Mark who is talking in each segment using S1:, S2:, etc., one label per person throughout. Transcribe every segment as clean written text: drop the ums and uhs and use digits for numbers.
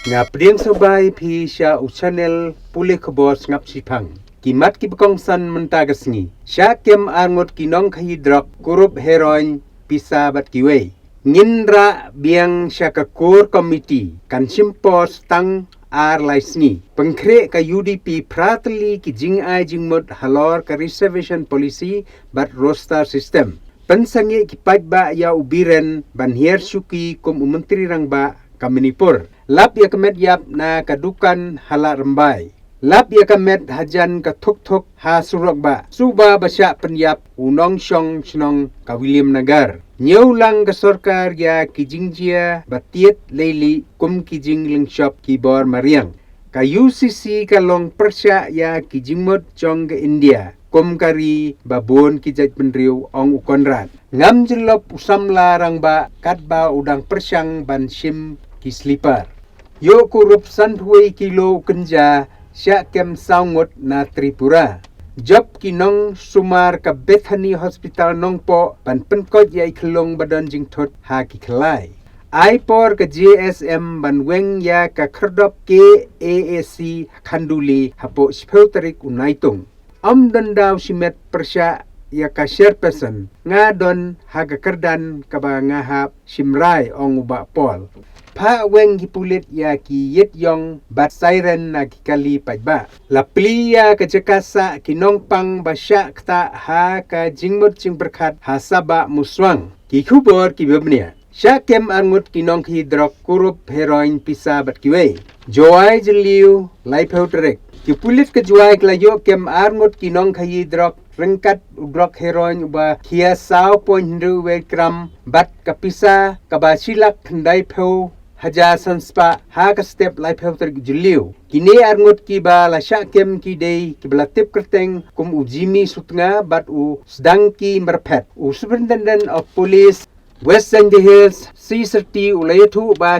S1: ngap riang sabai phi sha u channel pule khobos ngap sipang kimat ki pekong san menta gasngi sha kem angot kinong khai drop kurup heroin pisa bat kiwe nginra biang sha ka core committee kan simpos tang ar laisni pengkre ka UDP pratli ki jing ai jing mod halor ka reservation policy bat roster system pensangi ki ba ya ubiren ban hier suki kum menteri rang ba ka Manipur lap ya kemet yap na kadukan hala rembai lap ya kemet hajan ka thuk ha surok ba suba basya penyap unong syong snong ka William Nagar nyau lang ka sarkar ya kijingjia batiet leili kum kijing lingshop kibor mariang ka UCC ka long persya ya kijingmot chong ka India kum kari babon kijat penriu ong ukonrat ngam jelop usam larang ba katba udang persyang ban sim ki sleeper yo kurup sanhui kilo kenja sya kem saungot na Tripura job kinong sumar ka Bethany Hospital nongpo pan penkot yai kelong badan jingthot ha ki khlai ai por ka JSM ban weng ya ka khrdop ke AAC khanduli hapo speuterik unaitung dendau simet persya ya ka chairperson ngadon ha ka kerdan ka ba ngahap simrai ong uba pol pa weng hipulit ya ki yet yong bat siren na kikali pajba la plia ka jakasa kinong pang basya kta ha ka jingmut jing berkat hasaba muswang ki khubor ki bebnia syakem angut kinong ki drok kurup heroin pisa bat kiwe joai jeliu laipeutrek ki pulit ke juai klayo kem angut kinong khayi drok rengkat drok heroin uba kia sao poinru we gram bat kapisa kabasilak thandai pheu haja sanspa ha ka step life health juliu kini arngot ki ba la sya kem ki dei ki belatip kerteng kum ujimi sutnga bat u sedang ki merpet u superintendent of police West Sandy Hills C30 ulayatu ba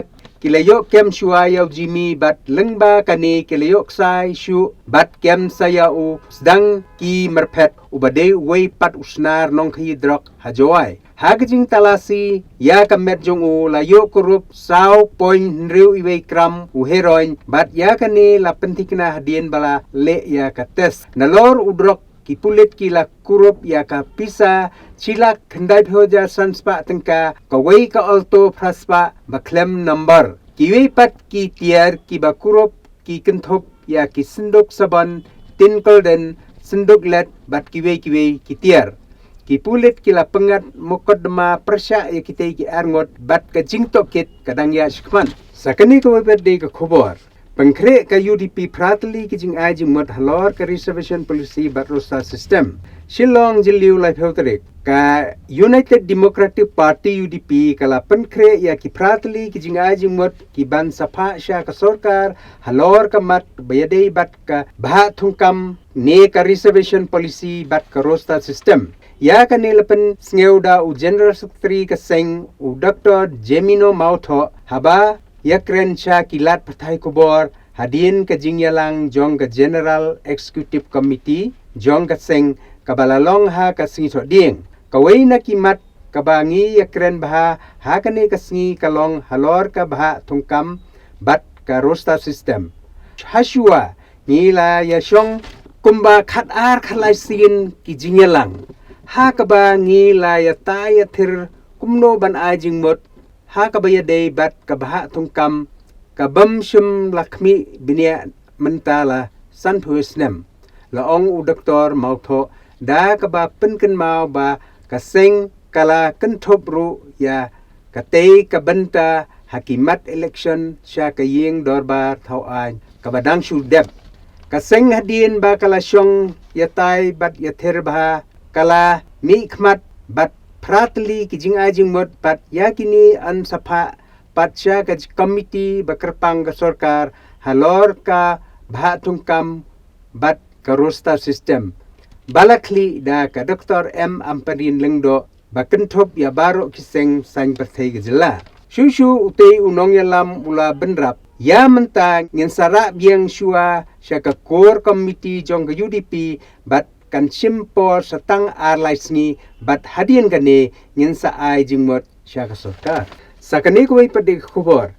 S1: kilayo kem shua yaw jimi bat lengba kani kilayo ksai shu bat kem saya u sedang ki merpet u badei wei pat usnar nong khi drok hajoi hagjing talasi ya kamet jong u layo kurup sao point riu iwe kram u heroin bat ya kani la pentikna hadien bala le ya kates nalor udrok ki pulit ki la kurup ya ka pisa chilak khandai phoja sanspa tengka kawai ka alto praspa baklem number kiwi pat ki tiar ki bakurup ki kenthop ya ki sinduk saban tinkolden sinduk let bat kiwi ki tiar ki pulit ki la pengat mukaddama persya ya kita ki arngot bat ka jingtok kit kadang ya shkman sakani ko berde ka khobor pengkre ka UDP pratli ki jing ai jing mot halor ka reservation policy bat rosa system Shillong jiliu lai pheuterik ka United Democratic Party UDP kala penkre ya ki pratli ki jing ai jing mot ki ban sapa sya ka sarkar halor ka mat bayadei bat ka bha thungkam ne ka reservation policy bat ka rosta system ya ka nilapen sneuda u general secretary ka seng u Dr. Jemino Mautho haba yakren cha kilat pathai kubor hadin ka jingyalang jong ka general executive committee jong ka seng kabalalong ha ka singi ding kawai na kimat kabangi yakren baha ha kani ka singi kalong halor ka baha thungkam bat ka roster system hashua nila yashong kumba khatar khalai sin ki jingyalang ha ka ba ngila ya ta ya thir kumno ban ajing mot ha ka baya dei bat ka baha thungkam ka bam shum lakmi binia mentala san phusnem la ong u doktor mautho da ka ba penken mau ba ka seng kala kenthop ru ya ka tei ka benta hakimat election sya ka yeng dorbar thau ai ka badang shu dep ka seng hadin ba kala syong ya tai bat ya ther ba kala mi khmat bat pratli ki jing ajing mot pat yakini an sapa patsya ka committee bakerpang ka sarkar halor ka bha thungkam bat ka roster system balakli da ka Dr. M Amparin lengdo bakenthop ya baro kiseng sang perthai ka jela shushu utei unong yalam ula benrap ya menta ngin sara biang shua sya ka core committee jong ka UDP bat kan simpor satang arlaisni bat hadian kane ngin sa ai jingmot sya ka sarkar sakani ko ipade khubor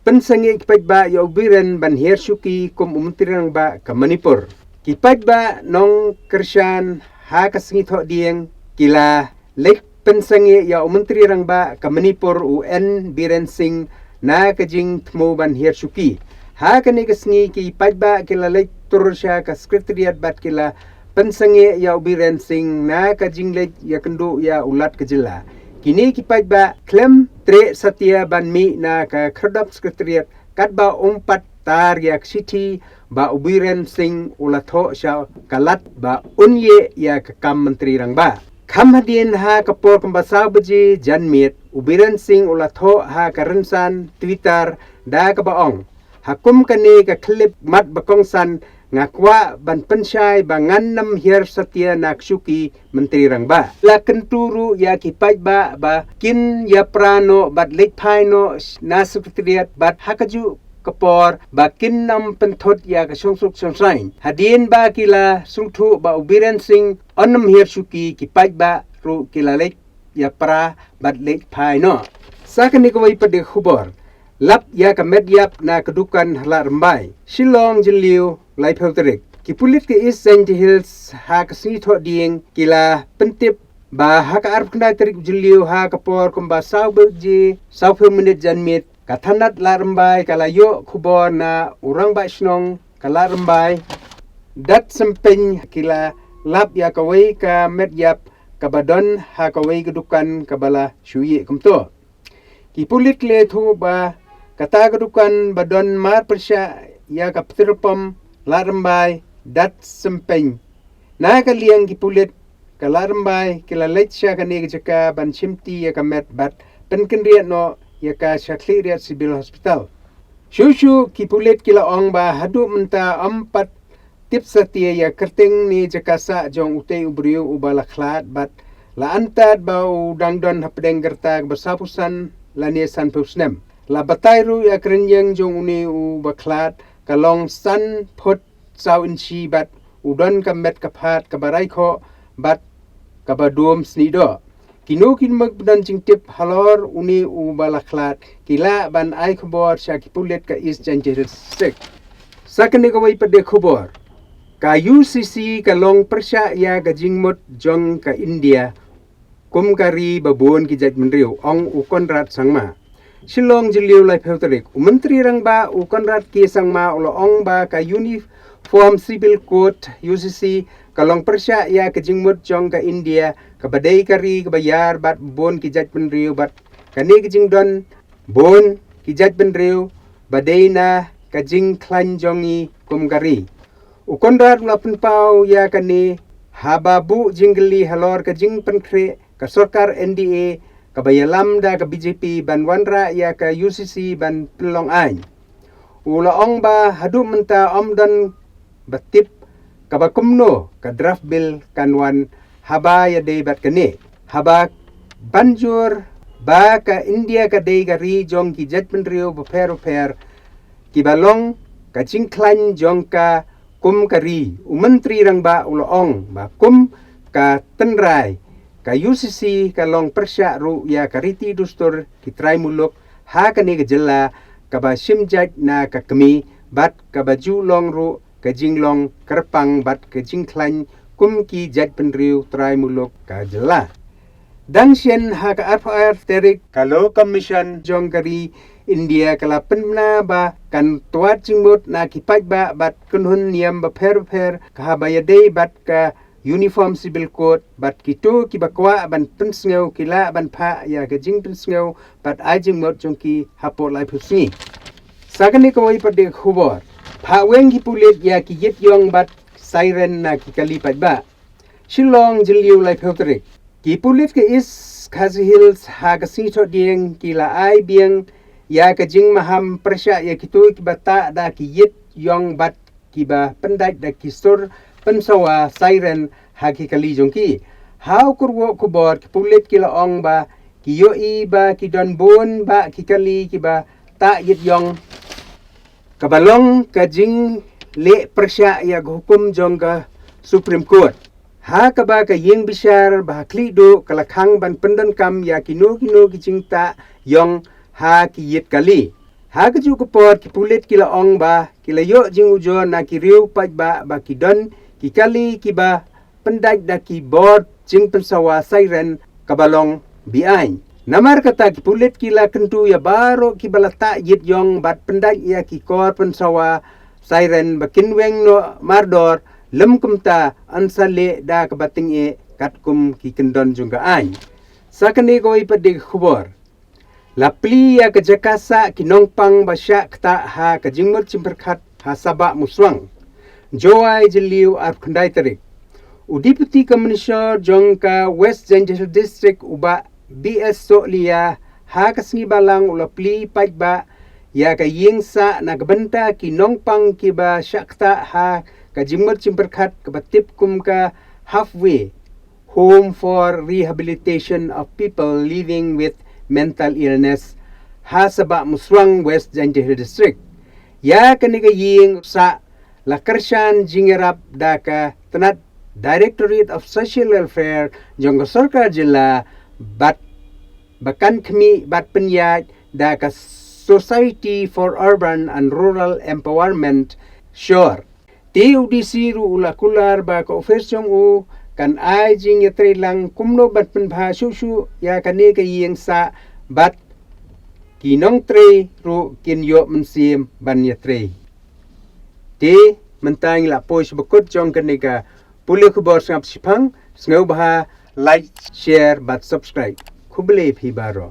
S1: pensangi kipat ba ya ubiran ban her syuki kum umtirang ba ka Manipur. Kipat ba nong kersyan ha kasingi thok dieng kila lek pensangi ya umtirang ba ka Manipur UN Biren Singh na kajing tmo ban her syuki. Ha kani kasingi kipat ba kila lek turusya ka sekretariat bat kila pensangi ya Biren Singh na kajing lek ya kendu ya ulat kejela. Kini kipat ba klem tre Satya ban mi na ka kerdap sekretariat kat ba umpat tar yak siti ba Biren Singh ulatho sya kalat ba unye ya ka kam menteri rang ba. Kam hadin ha kapor kembasa beji janmit Biren Singh ulatho ha karensan Twitter da ka baong. Hakum kani ka klip mat bakongsan ngakwa ban pensyai bangan nam hier Satya naksyuki menteri rang ba. La kenturu ya kipat ba kin ya prano bat lekpai no na sekretariat bat hakaju kapor ba kin nam pentot ya kasongsuk songsain. Hadin ba kila sungtu ba Biren Singh onam hier syuki kipat ba ru kila lek ya pra bat lekpai no. Sakan ni kawai pada khubor. Lap ya ka medyap na kedukan hala rembai. Shillong jeliu lai pelterik. Kipulit ke East St. Hills ha kasini thok dieng kila pentip ba ha ka arp kena terik jeliu ha kapor kumba sau berji sau minit janmit kathanat la rembai kala yo khubor na urang ba snong kala rembai dat sempeng kila lap ya kawai ka medyap kabadon ha kawai kedukan kabala syuyi kumto. Kipulit le thu ba kata kedukan badon mar persya ya ka ptirpom larembai dat sempeng. Na kaliang kipulit ka larembai kila letsya kani jaka ban chimti ya ka met bat penkendriat no ya ka syakliat sibil hospital. Shushu kipulit kila ong ba hadu menta empat tip Satya ya kerting ni jaka sa jong utay ubriu ubala khlat bat la antad ba udangdon hapdeng gertag bersapusan lanesan pusnem. La batairu ya kerenyeng jong uni u baklat kalong san pot sau inchi bat udon kamet kapat kabarai ko bat kabadum snido. Kino kin magdan jingtip halor uni u balaklat kila ban ai khobor sya kipulet ka is janjerit sek. Sakane kawai pada khobor. Ka UCC kalong persya ya gajingmut jong ka India kumkari babon ki jajmenriu ong u Konrad Sangma. Shillong jeliu lai pelterik. Menteri rang ba u Konrad ki Sangma ulo ong ba ka uniform civil code UCC kalong persya ya kejingmut jong ka India ka badai kari ka bayar bat bon ki jajmenriu bat kani kejingdon bon ki jajmenriu badai na kajing klan jongi kumkari. U Konrad ulapan pau ya kani hababu jinggeli halor kajing penkre ka sorkar NDA kabayalam da ka BJP ban wanra ya ka UCC ban pelong ain. Ula ong ba hadu menta omdan batip kabakumno ka draft bill kanwan haba ya day bat kani. Haba banjur ba ka India ka day ka ri jong ki judgment rio buper kibalong ka jingklan jong ka kum kari umentri rang ba ula ong ba kum ka tenrai ka UCC kalong persya ru ya kariti dustur kitrai muluk ha kani gejela ka ba simjat na ka kemi bat ka baju long ru ka jinglong kerpang bat ka jingklan kum ki jat penriu trai muluk ka jela. Dan sien ha ka arfar terik kalau commission jong kari India kala penna ba kan tuat jingmut na kipat ba bat kunhun niam ba per ka bayade bat ka uniform civil code bat kitu kibakwa ban pensngau kila ban pha ya ka jing pensngau bat ajing mot jongki hapo lai phusni. Sagani ko wai pade khubor pha weng ki pulit ya ki yet yong bat siren na ki kali pat ba. Shillong jiliu lai photrik ki pulit ke is Khazi Hills ha ka sito dieng kila ai bieng ya ka jing maham persya ya kitu ki bata da ki yet yong bat ki ba pendat da ki sur pensawa siren haki kali jongki how kurwo kubor ki pulit kila ong ba ki yoi ba ki don bon ba ki kali ki ba ta yet yong kabalong ka jing le persya ya hukum jong ka Supreme Court ha ka ba ka yeng bishar ba klido kalakhang ban pendan kam ya kino ki jing ta yong ha ki yet kali Hagaju kupot ki pulit kila ong ba kila yo jing ujo na ki riu paj ba ki don ki kali ki ba pendaj da ki board jing pensawa siren kabalong biay. Namar kata ki pulit kila kentu ya baro ki balata yit yong bat pendaj ya ki kor pensawa siren bakinweng no mardor lem kumta ansale da kabating e katkum ki kendon jungga ay. Sakane ko ipadig khubor. Lapli ya kejakasa kinongpang basya kta ha kajingmut cimperkat ha sabak muswang. Joai jeliu ar kundai terik. Deputy Commissioner jongka West Judicial District uba BS Solia ha kasngi balang ulapli pajba ya kayingsa nagbenta kinongpang kiba syakta ha kajingmut cimperkat kebatip kumka halfway home for rehabilitation of people living with mental illness ha sabak muswang West Judicial District. Ya kaniga ying sa lakarsyan jingerap daka tenat Directorate of Social Welfare jongga sarkar jilla bat bakan kami bat penyat daka Society for Urban and Rural Empowerment sure. TUDC ru ulakular ba ko ofesyong u kan ay jing yatri lang kumno bat penbha susu ya kani kayeng sa bat kinong tre ru kinyo mensim ban yatri. Di mentang la pois bekut jong kani ka pulih kubor ngap sipang sngau bah like share bat subscribe kubele phi baro.